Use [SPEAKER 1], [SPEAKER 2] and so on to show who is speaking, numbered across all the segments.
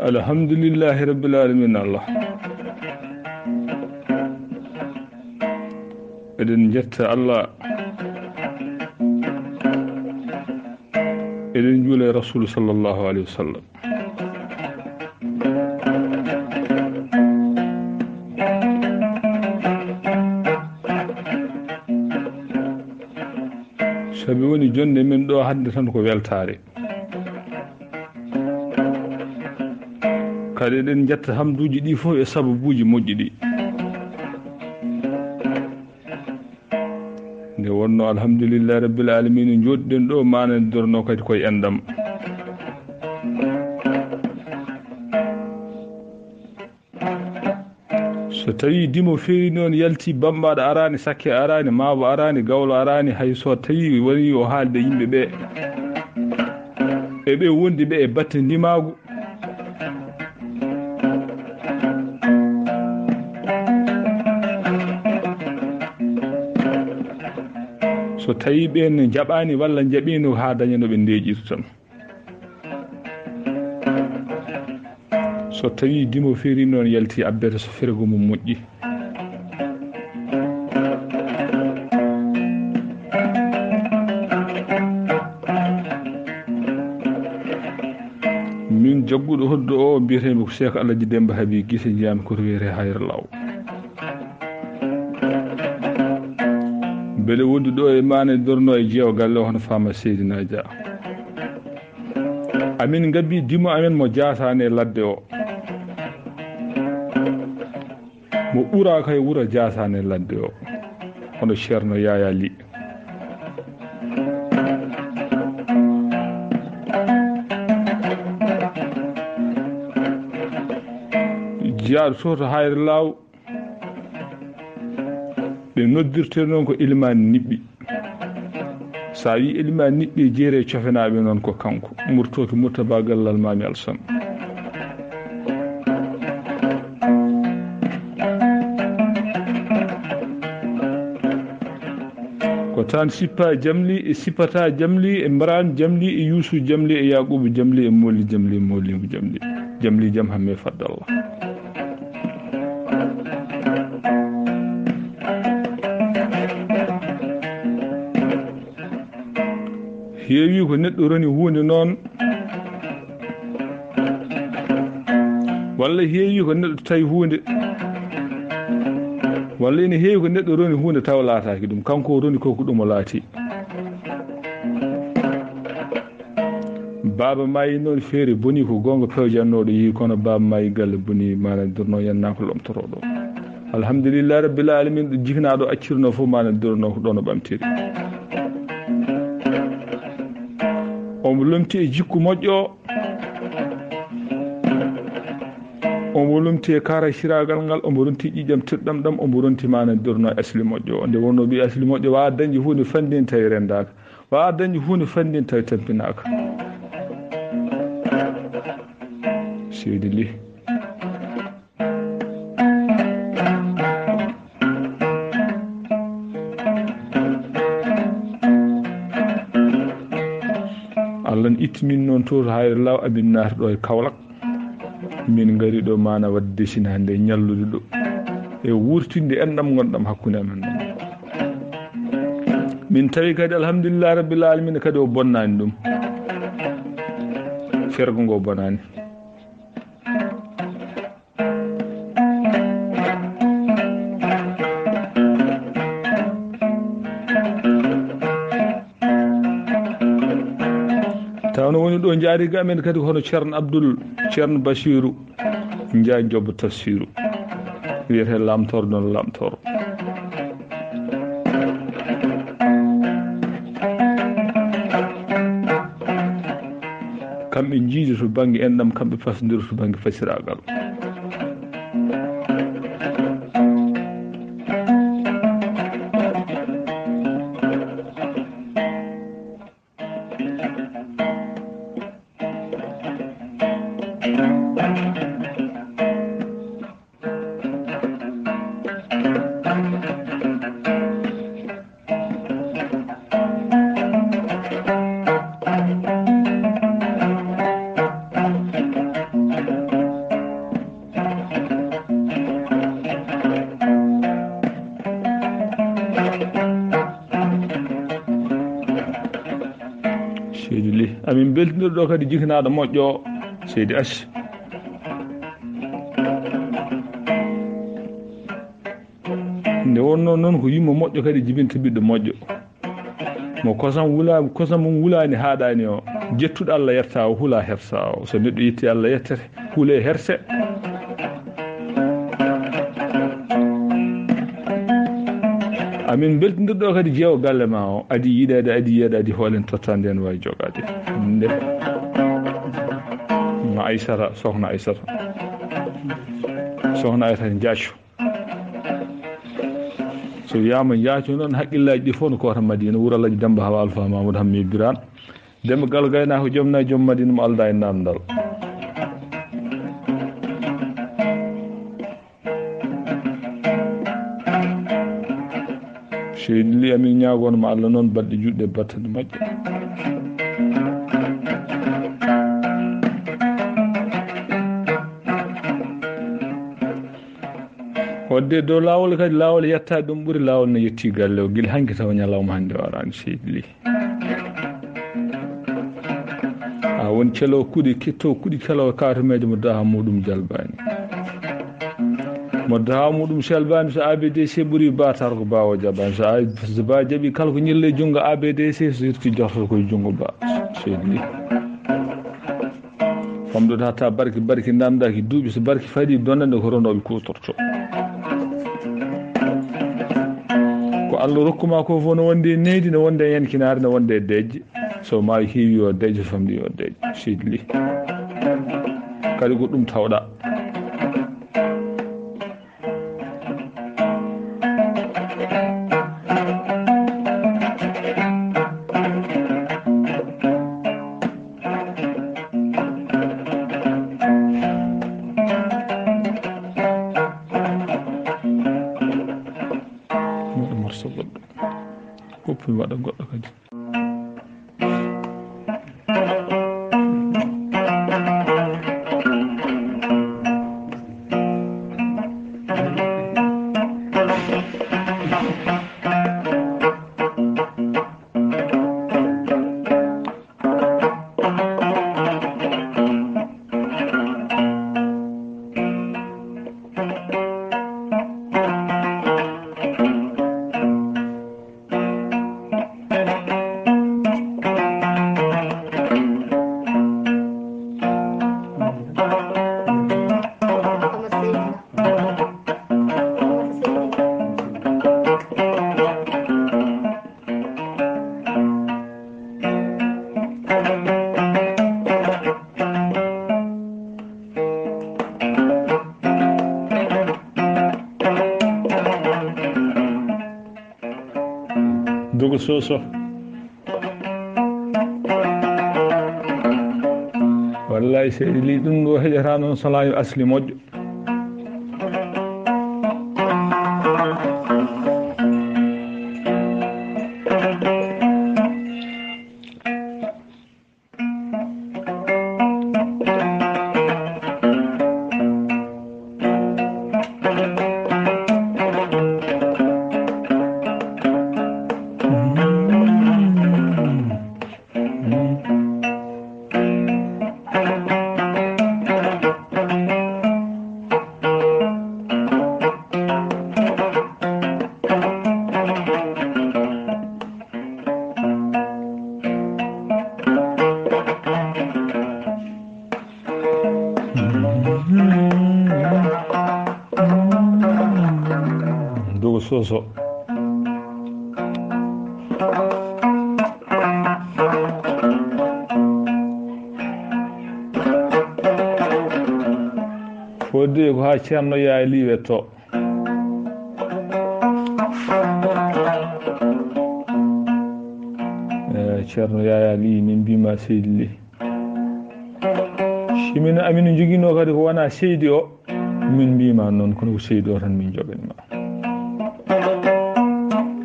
[SPEAKER 1] alhamdulillahi rabbil alamin. Allah eɗen jetta Allah eɗen juula rasul sallallahu alayhi wa sallam. sabi woni jonde men ɗo hande tan ko weltare, kadi eɗen jetta hamduji ɗi fof e sababuji moƴƴi ɗi. nde wonno alhamdulillahi rabbil alamin joɗiɗen ɗo manadorno kadi koye enɗam. so tawi dimo feeri noon yalti bambaɗo arani, sakke arani, maabo arani, gawlo arani, hay so tawi woni o haalde yimɓe ɓe e ɓe wondi ɓe e batte ndimagu, so tawi ɓen jaɓani walla jaɓino ha daña no ɓe ndeeƴitu tan. so tawi dimo feeri noon yalti abbete so fergo mum moƴƴi. min jagguɗo hoddo o mbiyetemi ko Cheikh Alaji Demba Haby Guissé jiyami koto wiyete Hayre Law. beɗe wondi ɗo e mane dorno e jeewa galle o hono Fama Seydina Dia. amin gabbi dimo amen mo jasane e ladde o, mo ɓura kay wura jasane e ladde o, hono Ceerno Yaya Ly. jiyaaɗo to to Hayre Law ɓe noddirte noon ko Ilimani Niɓɓi. sa wi Ilimani Niɓɓi jeere cofenaɓe noon ko kanko murto to Mourtaba Gallal Mami Alsan. ko tan sippa Jamli e sippata Jamli e Mbaran Jamli e Youssou Jamli e Yaqubu Jamli e Molli Jamli e Mollimu Jamli. Jamli jam hamme faddallah. heewi ko neɗɗo roni hunde noon, walla heewi ko neɗɗo tawi hunde, walla ene heewi ko neɗɗo roni hunde taw laataki ɗum, kanko roni koko ɗum o laati. baba mayi noon feere boni ko gonga pewjannoɗo yeehi, kono baba mayi galle boni mana durno yannako lomtoroɗo. alhamdulillahi rabbil alamin ɗo jihnaɗo accirno fof mana durno ko ɗon o ɓamtiri. omo lomti e jikku moƴƴo, omo lomti e kara siragal ngal, omo ronti ƴiƴam tirɗam ɗam, omo ronti mana durno asli moƴƴo. nde wonno ɓi asli moƴƴo wawa dañde hunde fandin tawi rendaka, wawa dañde hunde fandin tawi tampinaka. seydi Ly. Allah ittimin noon to Hayre Law amin naati ɗo e Kaolack. min ngari ɗo mana wadde desine hande ñallude ɗo e wurtinde enɗam gonɗam hakkude amen ɗum. min tawi kadi alhamdulillah rabbil alamin kadi o bonnani ɗum, fergo ngo bonani. tawno woni ɗo jaariga amen kadi hono Ceerno Abdoul Ceerno Bachirou Ndiaye jobbo tafsiru wiyete lamtoro noon lamtoro. kamɓe jiidi to banggue enɗam, kamɓe fasodira to banggue fasiragal. seydi li amin beltinirɗo kadi jikanaɗo moƴƴo seydi Achi nde wonno noon ko yimmo moƴƴo kadi jibinta ɓiɗɗo moƴƴo mo kosam mum wulani haɗani o jettuɗo Allah yetta o huula hersa o so neɗɗo yetti Allah yettere huule herse amin beltinirɗo kadi jeewo galle ma o adi yiɗede adi yiyeɗe adi hoolen totta nden wawi jogade nde no Aissata sohna Aissata Diathio so wiyama Diathio noon haqqillaji ɗi fof no kota Madina wuuro Alaji Demba Hawa Alpha Mamadou Hammi Birane Demba Gallo Gaynako joomna joom Madina mo alda e namdal seydi li amin ñagonoma Allah noon balɗe juɗɗe battane moƴƴe wadde dow lawol kadi lawol yettade ɗum ɓuuri lawol no yetti galle o guila hanki taw ñalawma hande warani seydi li won celo kuuɗi ketto kuuɗi kelo kawtameje mo daha muɗum jalbani mo daha muɗum selbani so ABDC ɓuuri batar ko bawo jaɓani so ba jaaɓi kala ko ñille junggo ABDC so yerti jortoto koye junggo ba seydi li famɗude hatta barki namdaki duuɓi so barki faadi donnande ko rondoɓe kutorto ko Allah rokkuma ko fof no wonde neydi no wonde yankinare no wonde dejje so ma heewi o dejje so famɗi o dejje seydi li kadi ko ɗum tawɗa koppumi waɗa goɗɗo kadi Dogo Soso wallahi seydi li ɗum ɗo heƴata noon salayo asli moƴƴo Dogo Soso fodde ko ha Ceerno Yaya Ly wetto Ceerno Yaya Ly min mbima seydi Ly simino amin joguino kadi ko wona seydi o min mbima noon kono ko seydi o tan min joganima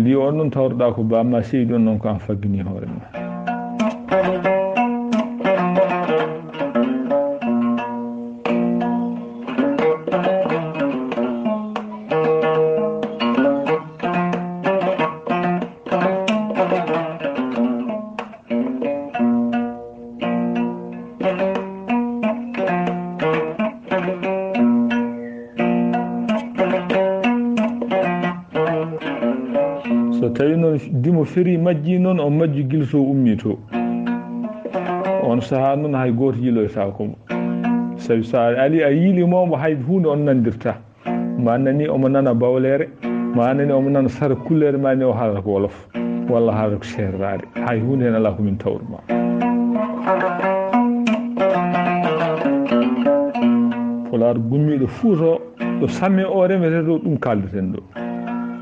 [SPEAKER 1] Ly on noon tawrɗa ko bamma seydi on noon ko an faggini hoore ma tawi noon dimo feri majji noon on majji gilso ummi to on saha noon hay goto yiloytako mo sabi sa ali a yiilimomo hay hunde on nandirta ma nani omo nana bawlere ma nani omo nana sara kullere ma ni o haalata ko wolof walla haalata ko serrade hay hunde hen ala komin tawruma pulaar gummiɗo fuuto ɗo samme o remete ɗo ɗum kaldeten ɗo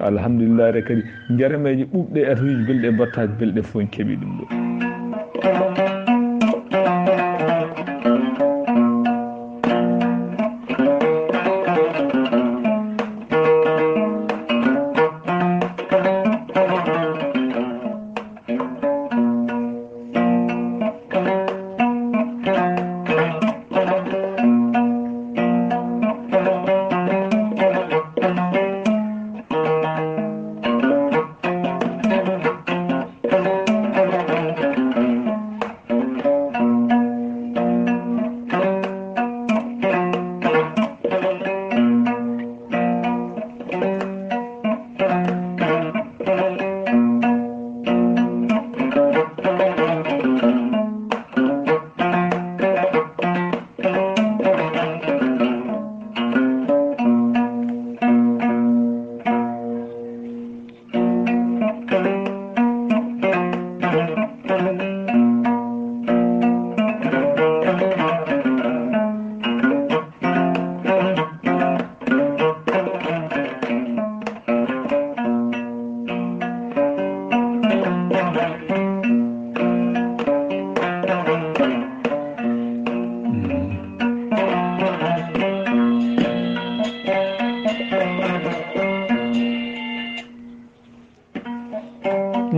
[SPEAKER 1] alhamdulillah re kadi jarameji ɓuɓɗe atuji belɗe battaji belɗe fof en keeɓi ɗum ɗo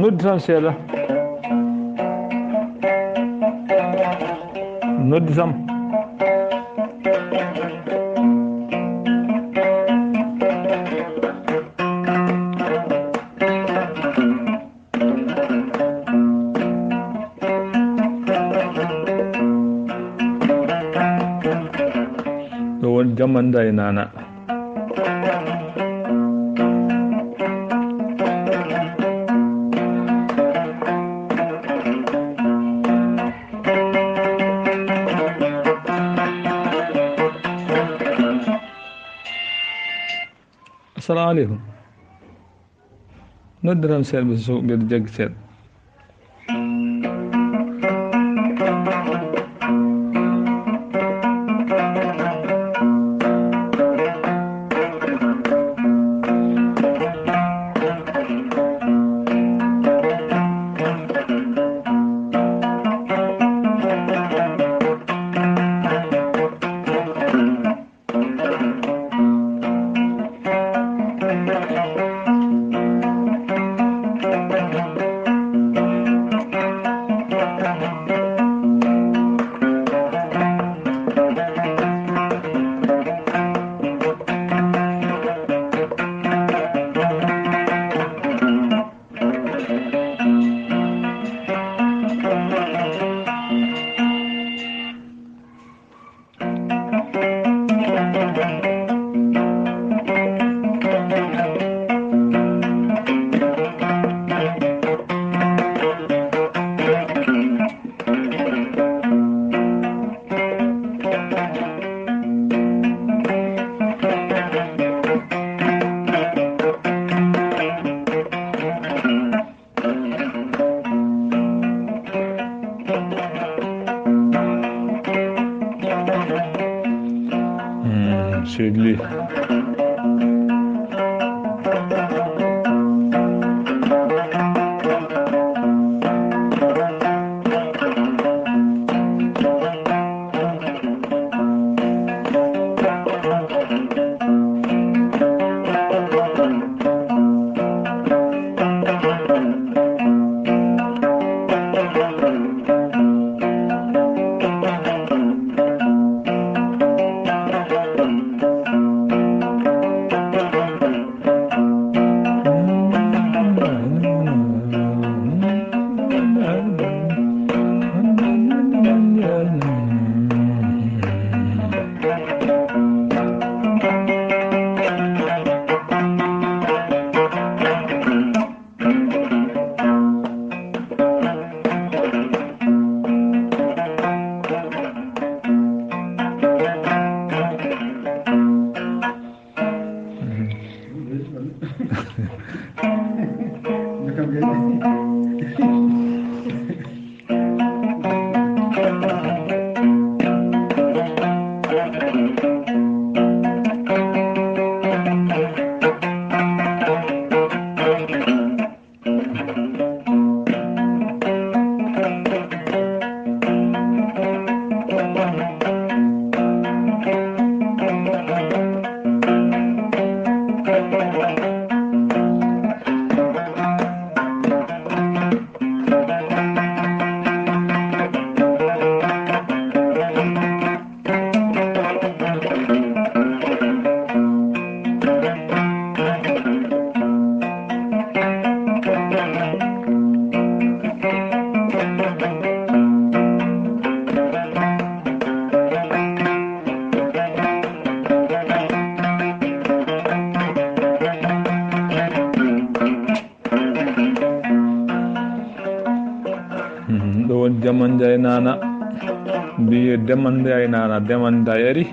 [SPEAKER 1] noddi tan seeɗa noddi tam ɗo woni jamanda e nana assalamu aleykum noddiram seeɗa so mbiɗa jaggi seeɗa Sedli jamanjay nana mbi demanday nana demanday ari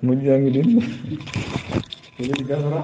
[SPEAKER 1] Moƴƴaange ɗen ene ɗi gasora